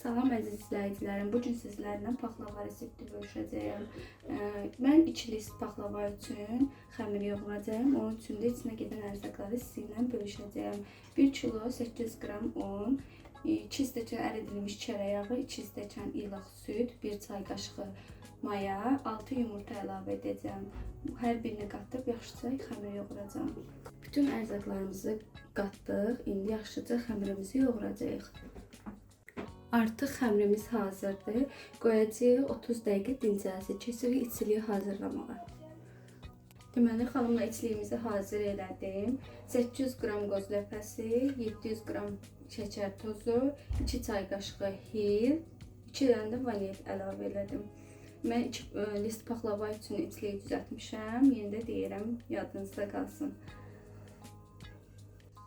Salam əziz izləyicilərim. Bu gün sizlərlə paxlava resepti bölüşəcəyəm. Mən 2 list paxlava üçün xəmir yoğuracağam. Onun üçün də içinə gedən ərzaqları sizinlə bölüşəcəyəm. 1 kilo 800 qram un, 2 stəkan əridilmiş çörək yağı, 2 stəkan ilıq süd, 1 çay qaşığı maya, 6 yumurta əlavə edəcəm. Hər birini qatıb yaxşıca xəmir yoğuracağam. Bütün ərzaqlarımızı qatdıq. İndi yaxşıca xəmirimizi yoğuracağıq. Artıq xəmirimiz hazırdır. Qoyacağıq 30 dəqiqə dincəlsin. Keçirik içiliyi hazırlamağa. Deməli, xanımla içliyimizi hazır elədim. 800 qram qoz ləpəsi, 700 qram şəkər tozu, 2 çay qaşığı hil, 2 dənə də vanil əlavə elədim. Mən 2 list paxlava üçün içliyi düzəltmişəm. Yenə də deyirəm, yadınızda qalsın.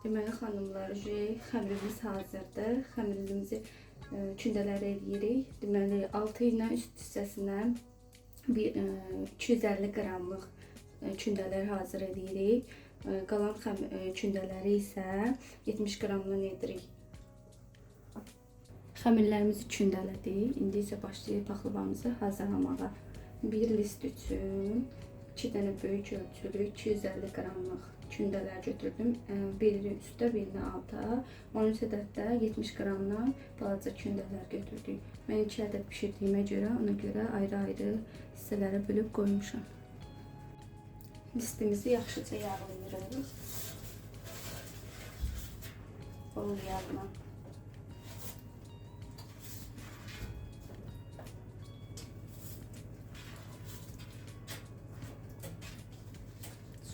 Deməli, xanımlar, xəmirimiz hazırdır. Xəmirimizi kündələri eləyirik. Deməli, altı ilə üst hissəsinə 250 qramlıq kündələr hazır edirik. Qalan kündələri isə 70 qramdan edirik. Xəmirlərimizi kündələdik. İndi isə başlayırıq paxlavamızı hazırlamağa. 1 list üçün 2 dənə böyük ölçülü 250 qramlıq kündələr götürdüm. Birini üstə, birini alta. Onun sədətdə 70 qramdan balaca kündələr götürdük. Mən 2 ədəd pişirdiyimə görə, ona görə ayrı-ayrı hissələrə bölüb qoymuşam. Listimizi yaxşıca yağlayırıq. Bol yağla.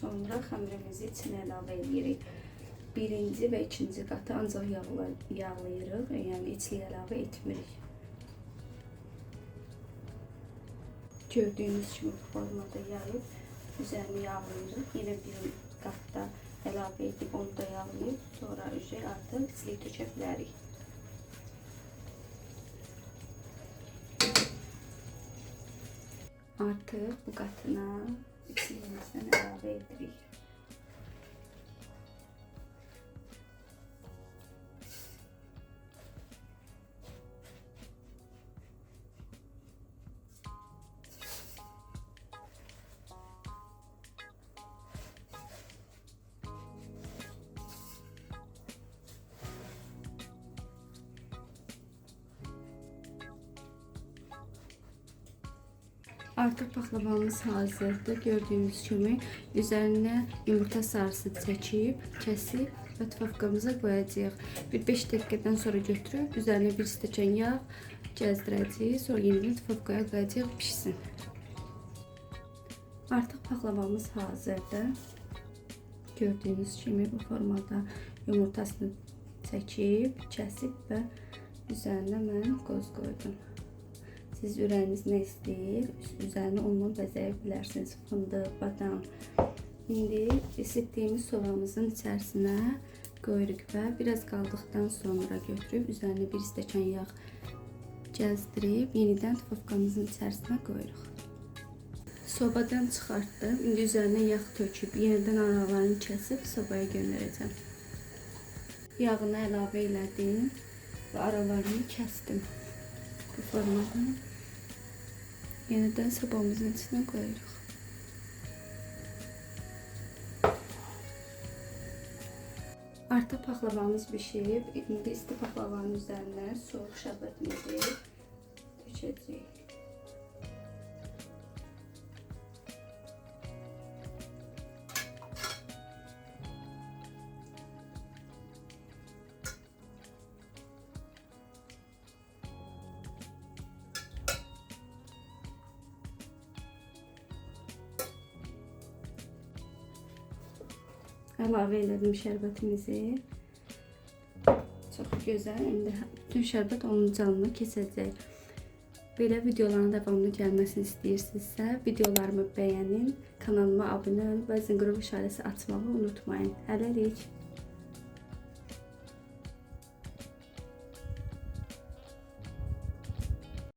Sonra xəmirimizi içinə əlavə edirik. Birinci və ikinci qatı ancaq yağlayırıq, yəni içliyi əlavə etmirik. Gördüyünüz kimi bu formada yayıb, üzərini yağlayırıq. Yenə bir qatda əlavə edib onu da yağlayıb, sonra artıq içliyi tökə bilərik. Artıq bu qatına içliyimizdən əlavə edirik. Artıq paxlavamız hazırdır. Gördüyünüz kimi üzərinə yumurta sarısı çəkib, kəsib və tufafkamıza qoyacağıq. Bir 5 dəqiqədən sonra götürüb üzərinə 1 stəkan yağ gəzdirəcəyik. Sonra yenidən tufafkaya qoyacağıq, pişsin. Artıq paxlavamız hazırdır. Gördüyünüz kimi bu formada yumurtasını çəkib, kəsib və üzərinə mən qoz qoydum. Siz ürəyiniz nə istəyir, üzərini onunla bəzəyə bilərsiniz. Fındıq, badam. İndi isitdiyimiz sovamızın içərisinə qoyuruq və biraz qaldıqdan sonra götürüb üzərinə 1 stəkan yağ gəzdirib yenidən tufafkamızın içərisinə qoyuruq. Sobadan çıxartdım. İndi üzərinə yağ töküb yenidən aralarını kəsib sobaya göndərəcəm. Yağını əlavə elədim və aralarını kəsdim. Bu formada yenidən sobamızın içine koyuyoruz. Artıq paxlavamız bişib. İndi isti paxlavanın üzərinə soğuk şərbətimizi tökəcəyik. Əlavə elədim şərbətimizi. Çox gözəl. İndi bütün şərbət onun canına keçəcək. Belə videoların davamlı gəlməsini istəyirsinizsə, videolarımı bəyənin, kanalıma abunə olun və zınqrov işarəsi açmağı unutmayın. Hələlik.